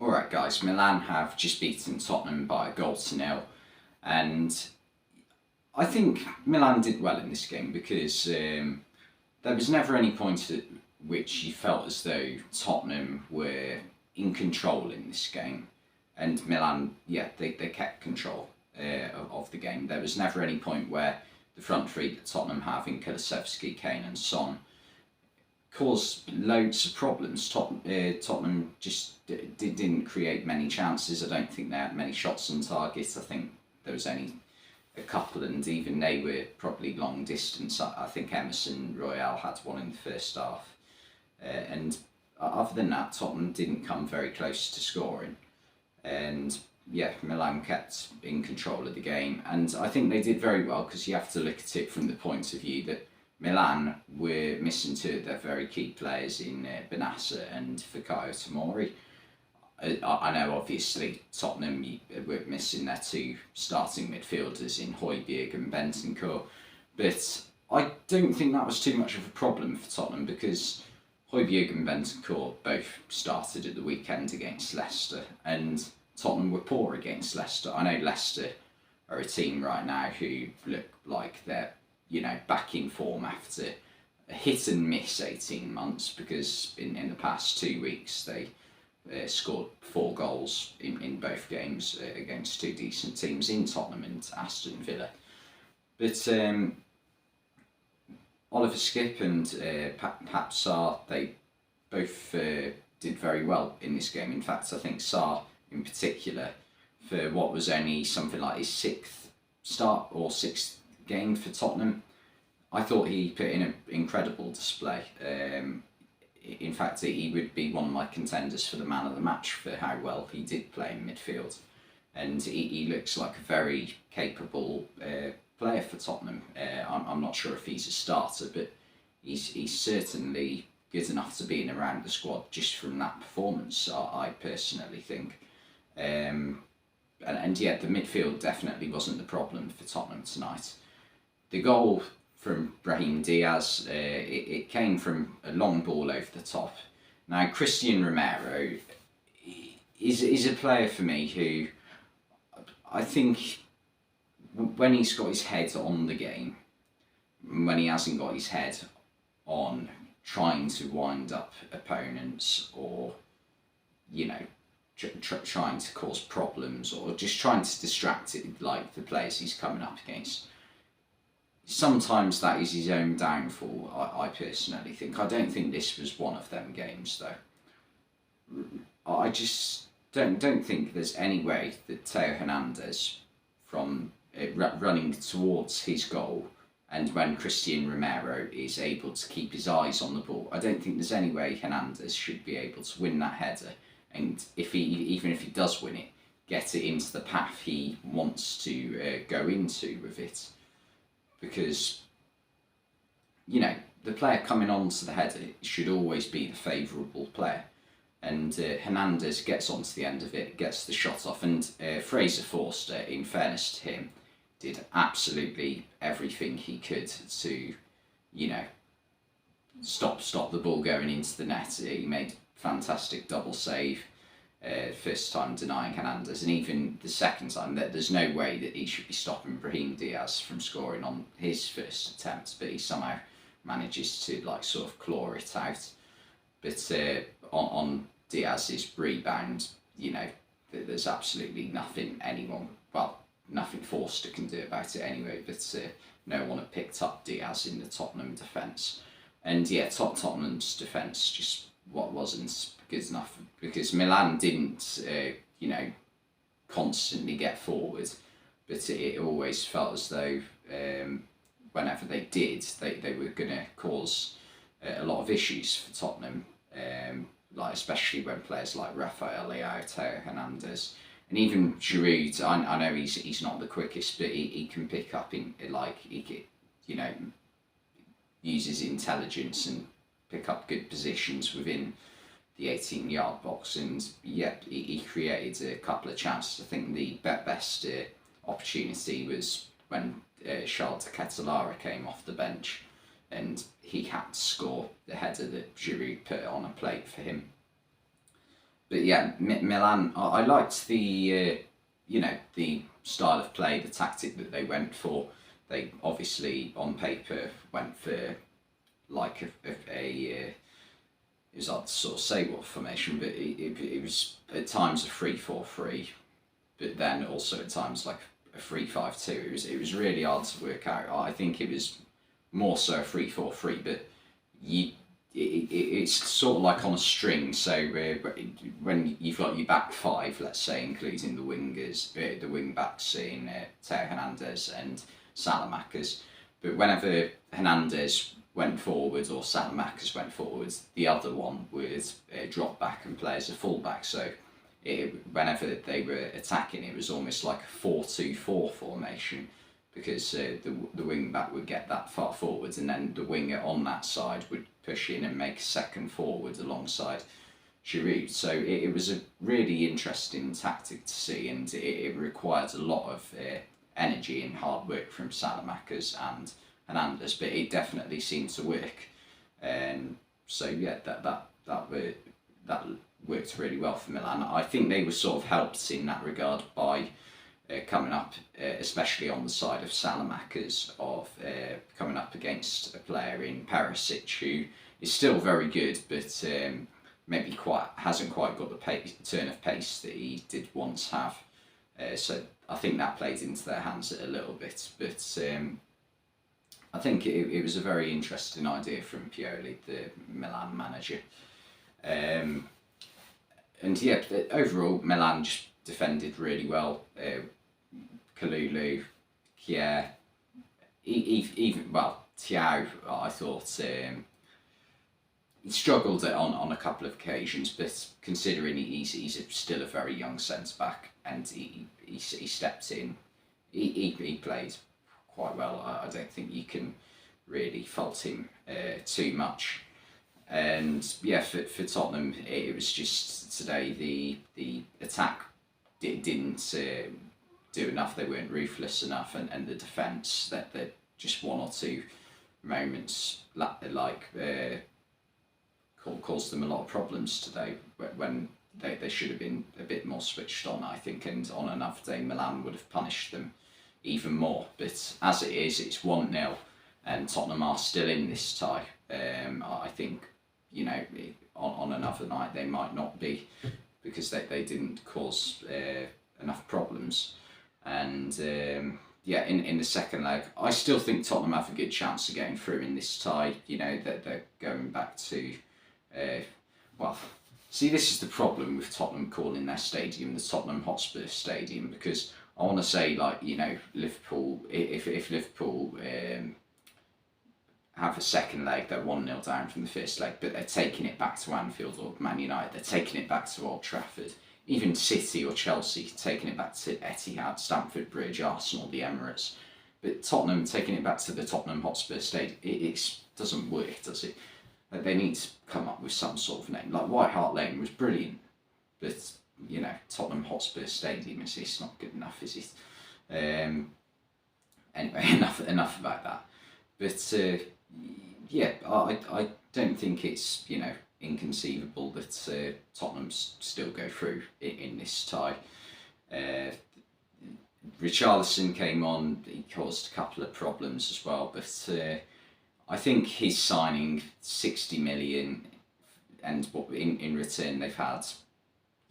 Alright guys, Milan have just beaten Tottenham by a goal to nil, and I think Milan did well in this game because there was never any point at which you felt as though Tottenham were in control in this game, and Milan, yeah, they kept control of the game. There was never any point where the front three that Tottenham have in Kulusevski, Kane and Son caused loads of problems. Tottenham just didn't create many chances. I don't think they had many shots on target. I think there was only a couple, and even they were probably long distance. I think Emerson Royale had one in the first half. And other than that, Tottenham didn't come very close to scoring. And yeah, Milan kept in control of the game. And I think they did very well because you have to look at it from the point of view that Milan were missing two of their very key players in Benassa and Fikayo Tomori. I know obviously Tottenham were missing their two starting midfielders in Højbjerg and Bentancur, but I don't think that was too much of a problem for Tottenham because Højbjerg and Bentancur both started at the weekend against Leicester, and Tottenham were poor against Leicester. I know Leicester are a team right now who look like they're back in form after a hit and miss 18 months because in the past 2 weeks they scored 4 goals in both games against two decent teams in Tottenham and Aston Villa. But Oliver Skipp and Pat Sarr, they both did very well in this game. In fact, I think Sarr in particular, for what was only something like his 6th start or 6th game for Tottenham, I thought he put in an incredible display. In fact, he would be one of my contenders for the man of the match for how well he did play in midfield. And he looks like a very capable player for Tottenham. I'm not sure if he's a starter, but he's certainly good enough to be in around the squad just from that performance, I personally think. And yeah, the midfield definitely wasn't the problem for Tottenham tonight. The goal from Brahim Diaz, it came from a long ball over the top. Now, Christian Romero is a player for me who I think when he's got his head on the game, when he hasn't got his head on trying to wind up opponents or, trying to cause problems or just trying to distract it like the players he's coming up against, sometimes that is his own downfall, I personally think. I don't think this was one of them games, though. I just don't think there's any way that Theo Hernandez, from running towards his goal, and when Christian Romero is able to keep his eyes on the ball, I don't think there's any way Hernandez should be able to win that header. And even if he does win it, get it into the path he wants to go into with it. Because, the player coming onto the header should always be the favourable player. And Hernandez gets onto the end of it, gets the shot off, and Fraser Forster, in fairness to him, did absolutely everything he could to, stop the ball going into the net. He made fantastic double save. First time denying Hernandez, and even the second time, that there's no way that he should be stopping Brahim Diaz from scoring on his first attempt, but he somehow manages to sort of claw it out. But on Diaz's rebound, there's absolutely nothing nothing Forster can do about it anyway, but no one had picked up Diaz in the Tottenham defence. And yeah, Tottenham's defence just wasn't good enough because Milan didn't, constantly get forward, but it always felt as though whenever they did, they were going to cause a lot of issues for Tottenham, especially when players like Rafael Leao, Theo Hernandez, and even Giroud. I know he's not the quickest, but he can pick up uses intelligence and pick up good positions within the 18-yard box, and yeah, he created a couple of chances. I think the best opportunity was when Charles de Ketelaere came off the bench, and he had to score the header that Giroud put on a plate for him. but yeah, Milan. I liked the the style of play, the tactic that they went for. They obviously on paper went for like it was hard to sort of say what formation, but it was at times a 3-4-3, but then also at times like a 3-5-2. It was really hard to work out. I think it was more so a 3-4-3, but you it's sort of like on a string. So when you've got your back five, let's say, including the wingers, the wing backs in Teo Hernandez and Salamakers, but whenever Hernandez went forwards or Salamakers went forwards, the other one would drop back and play as a fullback. So whenever they were attacking, it was almost like a 4-2-4 formation, because the wing back would get that far forwards, and then the winger on that side would push in and make a second forward alongside Giroud. So it was a really interesting tactic to see, and it required a lot of energy and hard work from Salamakers and Hernandez, but it definitely seemed to work. So yeah, that worked really well for Milan. I think they were sort of helped in that regard by coming up, especially on the side of Salamakers, of coming up against a player in Perisic who is still very good, but maybe hasn't quite got the turn of pace that he did once have. So I think that played into their hands a little bit, but I think it was a very interesting idea from Pioli, the Milan manager. And yeah, overall Milan just defended really well. Kalulu, Kier, even Thiago, I thought he struggled on a couple of occasions, but considering he's still a very young centre back, and he stepped in, he played quite well. I don't think you can really fault him too much. And yeah, for Tottenham, it was just today the attack didn't do enough. They weren't ruthless enough, and the defence, that just one or two moments like caused them a lot of problems today, when they should have been a bit more switched on, I think, and on another day Milan would have punished them even more. But as it is, it's 1-0, and Tottenham are still in this tie. I think, on another night they might not be, because they didn't cause enough problems. And in the second leg, I still think Tottenham have a good chance of getting through in this tie. That they're going back to, see, this is the problem with Tottenham calling their stadium the Tottenham Hotspur Stadium, because I want to say, Liverpool, if Liverpool have a second leg, they're 1-0 down from the first leg, but they're taking it back to Anfield, or Man United, they're taking it back to Old Trafford. Even City or Chelsea taking it back to Etihad, Stamford Bridge, Arsenal, the Emirates. But Tottenham taking it back to the Tottenham Hotspur Stadium, it doesn't work, does it? They need to come up with some sort of name. Like White Hart Lane was brilliant, but Tottenham Hotspur Stadium it's not good enough, is it? Anyway, enough about that. But I don't think it's inconceivable that Tottenham still go through in this tie. Richarlison came on, he caused a couple of problems as well, but I think his signing 60 million, and in return they've had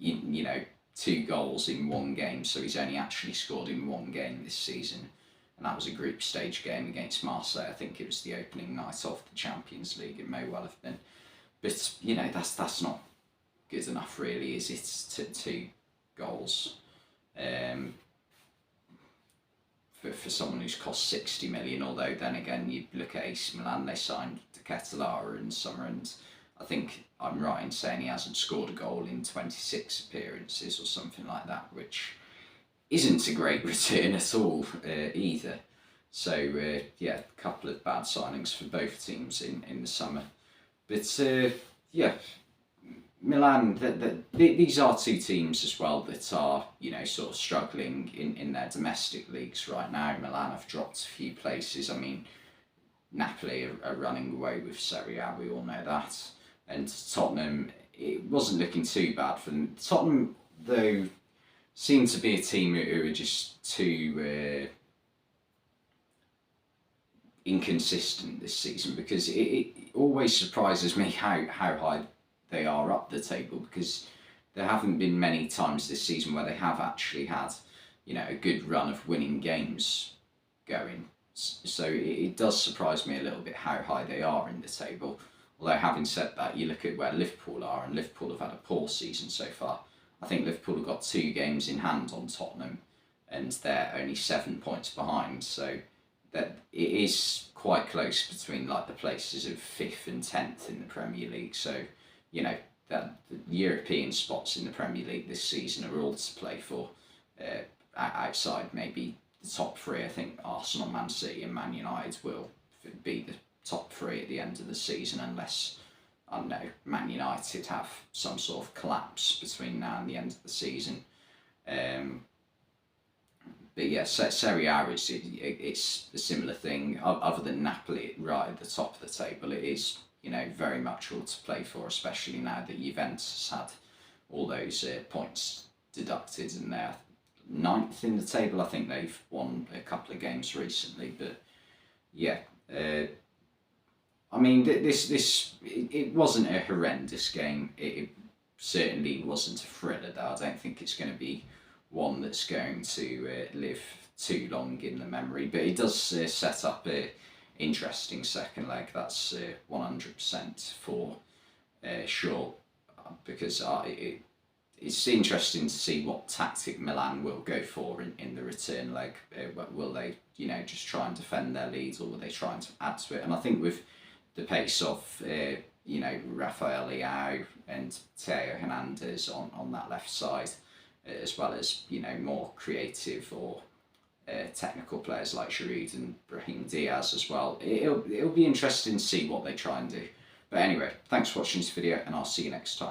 2 goals in one game, so he's only actually scored in one game this season, and that was a group stage game against Marseille. I think it was the opening night of the Champions League, it may well have been. But that's not good enough, really, is it? 2 goals for someone who's cost 60 million. Although then again, you look at AC Milan, they signed De Ketelaere in summer, and I think I'm right in saying he hasn't scored a goal in 26 appearances or something like that, which isn't a great return at all either. So a couple of bad signings for both teams in the summer. But Milan, these are 2 teams as well that are, sort of struggling in their domestic leagues right now. Milan have dropped a few places. I mean, Napoli are running away with Serie A, we all know that. And Tottenham, it wasn't looking too bad for them. Tottenham, though, seemed to be a team who were just too inconsistent this season, because it always surprises me how high they are up the table, because there haven't been many times this season where they have actually had, a good run of winning games going. So it does surprise me a little bit how high they are in the table. Although, having said that, you look at where Liverpool are, and Liverpool have had a poor season so far. I think Liverpool have got 2 games in hand on Tottenham, and they're only 7 points behind. So that it is quite close between like the places of 5th and 10th in the Premier League. So, that the European spots in the Premier League this season are all to play for. Outside maybe the top 3, I think Arsenal, Man City, and Man United will be the top 3 at the end of the season, unless, I don't know, Man United have some sort of collapse between now and the end of the season. But yeah, Serie A, it's a similar thing. Other than Napoli right at the top of the table, it is, very much all to play for, especially now that Juventus has had all those points deducted, and they're 9th in the table. I think they've won a couple of games recently, but yeah. I mean, it wasn't a horrendous game. It certainly wasn't a thriller, though. I don't think it's going to be one that's going to live too long in the memory, but it does set up a interesting second leg. That's 100% for sure, because it's interesting to see what tactic Milan will go for in the return leg. Will they, just try and defend their lead, or will they try and add to it? And I think with the pace of Rafael Leao and Theo Hernandez on that left side, as well as more creative or technical players like Giroud and Brahim Diaz as well, it'll be interesting to see what they try and do. But anyway, thanks for watching this video, and I'll see you next time.